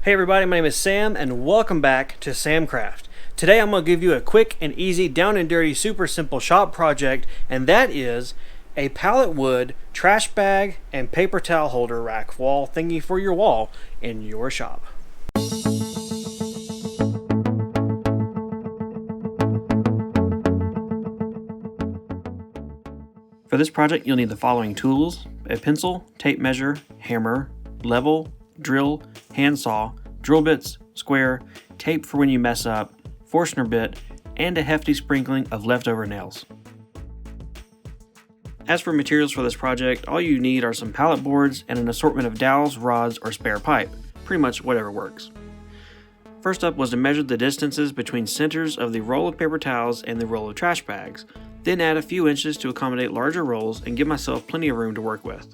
Hey everybody, my name is Sam and welcome back to Samcraft. Today I'm going to give you a quick and easy, down and dirty, super simple shop project, and that is a pallet wood trash bag and paper towel holder rack wall thingy for your wall in your shop. For this project you'll need the following tools: a pencil, tape measure, hammer, level, drill, handsaw, drill bits, square, tape for when you mess up, Forstner bit, and a hefty sprinkling of leftover nails. As for materials for this project, all you need are some pallet boards and an assortment of dowels, rods, or spare pipe, pretty much whatever works. First up was to measure the distances between centers of the roll of paper towels and the roll of trash bags, then add a few inches to accommodate larger rolls and give myself plenty of room to work with.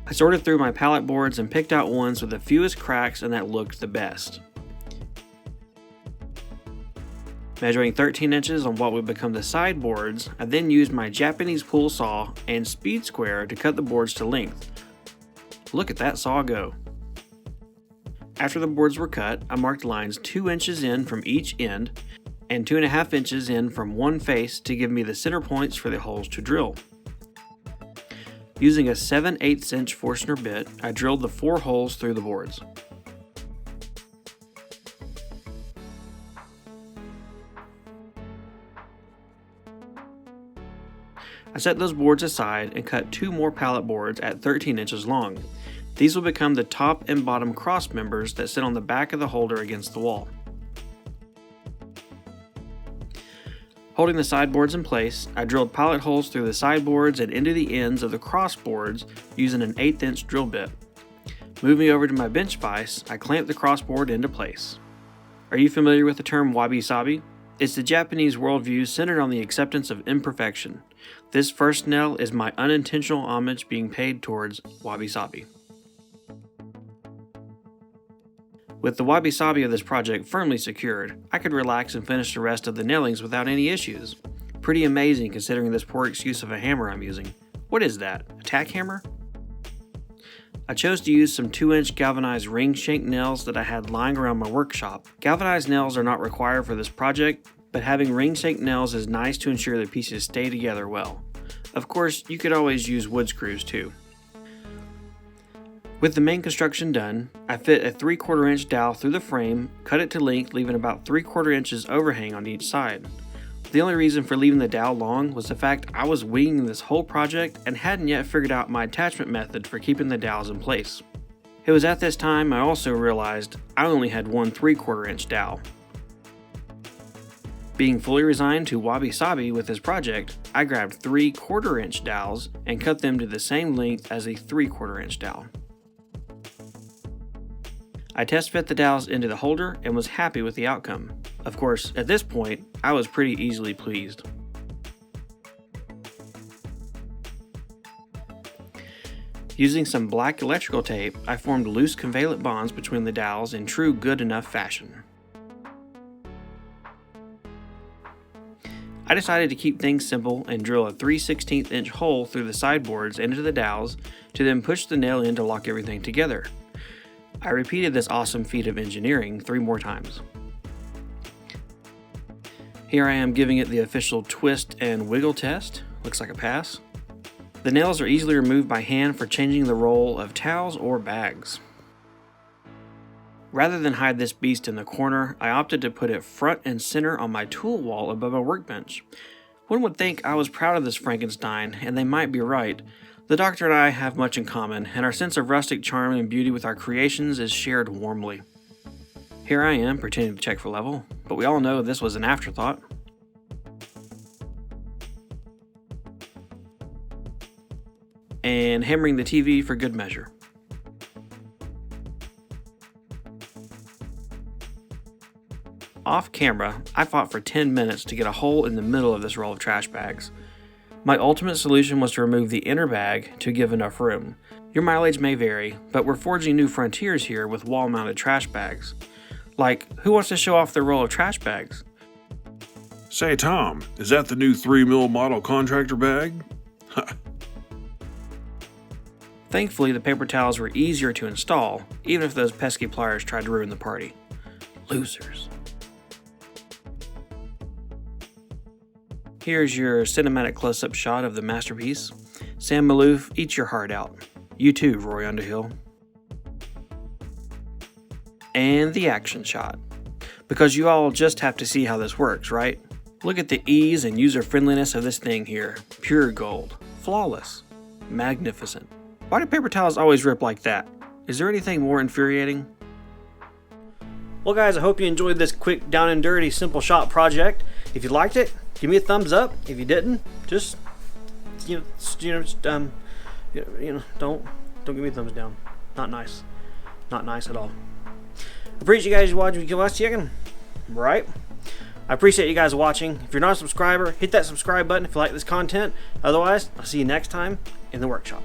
I sorted through my pallet boards and picked out ones with the fewest cracks and that looked the best. Measuring 13 inches on what would become the side boards, I then used my Japanese pool saw and speed square to cut the boards to length. Look at that saw go! After the boards were cut, I marked lines 2 inches in from each end and 2.5 inches in from one face to give me the center points for the holes to drill. Using a 7/8 inch Forstner bit, I drilled the 4 holes through the boards. I set those boards aside and cut 2 more pallet boards at 13 inches long. These will become the top and bottom cross members that sit on the back of the holder against the wall. Holding the sideboards in place, I drilled pallet holes through the sideboards and into the ends of the cross boards using an 1/8 inch drill bit. Moving over to my bench vise, I clamped the crossboard into place. Are you familiar with the term wabi-sabi? It's the Japanese worldview centered on the acceptance of imperfection. This first nail is my unintentional homage being paid towards wabi-sabi. With the wabi-sabi of this project firmly secured, I could relax and finish the rest of the nailings without any issues. Pretty amazing considering this poor excuse of a hammer I'm using. What is that? A tack hammer? I chose to use some 2-inch galvanized ring shank nails that I had lying around my workshop. Galvanized nails are not required for this project, but having ring shank nails is nice to ensure the pieces stay together well. Of course, you could always use wood screws too. With the main construction done, I fit a 3/4 inch dowel through the frame, cut it to length, leaving about 3/4 inches overhang on each side. The only reason for leaving the dowel long was the fact I was winging this whole project and hadn't yet figured out my attachment method for keeping the dowels in place. It was at this time I also realized I only had one 3/4 inch dowel. Being fully resigned to wabi-sabi with this project, I grabbed 3/4 inch dowels and cut them to the same length as a 3/4 inch dowel. I test fit the dowels into the holder and was happy with the outcome. Of course, at this point, I was pretty easily pleased. Using some black electrical tape, I formed loose covalent bonds between the dowels in true good enough fashion. I decided to keep things simple and drill a 3/16 inch hole through the sideboards into the dowels to then push the nail in to lock everything together. I repeated this awesome feat of engineering 3 more times. Here I am giving it the official twist and wiggle test. Looks like a pass. The nails are easily removed by hand for changing the roll of towels or bags. Rather than hide this beast in the corner, I opted to put it front and center on my tool wall above my workbench. One would think I was proud of this Frankenstein, and they might be right. The doctor and I have much in common, and our sense of rustic charm and beauty with our creations is shared warmly. Here I am, pretending to check for level, but we all know this was an afterthought. And hammering the TV for good measure. Off camera, I fought for 10 minutes to get a hole in the middle of this roll of trash bags. My ultimate solution was to remove the inner bag to give enough room. Your mileage may vary, but we're forging new frontiers here with wall-mounted trash bags. Like, who wants to show off their roll of trash bags? Say, Tom, is that the new 3mm model contractor bag? Thankfully, the paper towels were easier to install, even if those pesky pliers tried to ruin the party. Losers. Here's your cinematic close-up shot of the masterpiece. Sam Maloof, eat your heart out. You too, Roy Underhill. And the action shot. Because you all just have to see how this works, right? Look at the ease and user-friendliness of this thing here. Pure gold. Flawless. Magnificent. Why do paper towels always rip like that? Is there anything more infuriating? Well guys, I hope you enjoyed this quick, down and dirty, simple shot project. If you liked it, give me a thumbs up. If you didn't, just don't give me a thumbs down. Not nice. Not nice at all. Appreciate you guys watching. You watch chicken, right? I appreciate you guys watching. If you're not a subscriber, hit that subscribe button if you like this content. Otherwise, I'll see you next time in the workshop.